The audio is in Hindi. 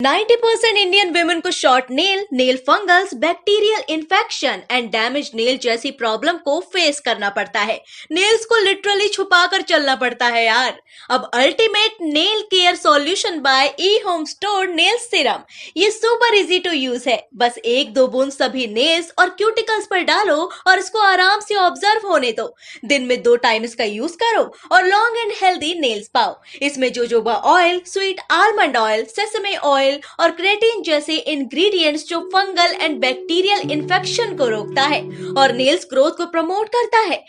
90% इंडियन women को short nail, nail fungus, bacterial infection and damage nail जैसी प्रॉब्लम को फेस करना पड़ता है। नेल्स को लिटरली छुपाकर चलना पड़ता है यार। अब ultimate nail care solution bye ई होम स्टोर नेल सीरम, ये सुपर इजी टू यूज है। बस एक दो बूंद सभी नेल्स और क्यूटिकल्स पर डालो और इसको आराम से ऑब्जर्व होने दो। दिन में 2 टाइम इसका यूज करो और लॉन्ग एंड हेल्दी नेल्स पाओ। इसमें jojoba oil, sweet almond oil, sesame oil और क्रेटिन जैसे इंग्रेडिएंट्स जो फंगल एंड बैक्टीरियल इन्फेक्शन को रोकता है और नेल्स ग्रोथ को प्रमोट करता है।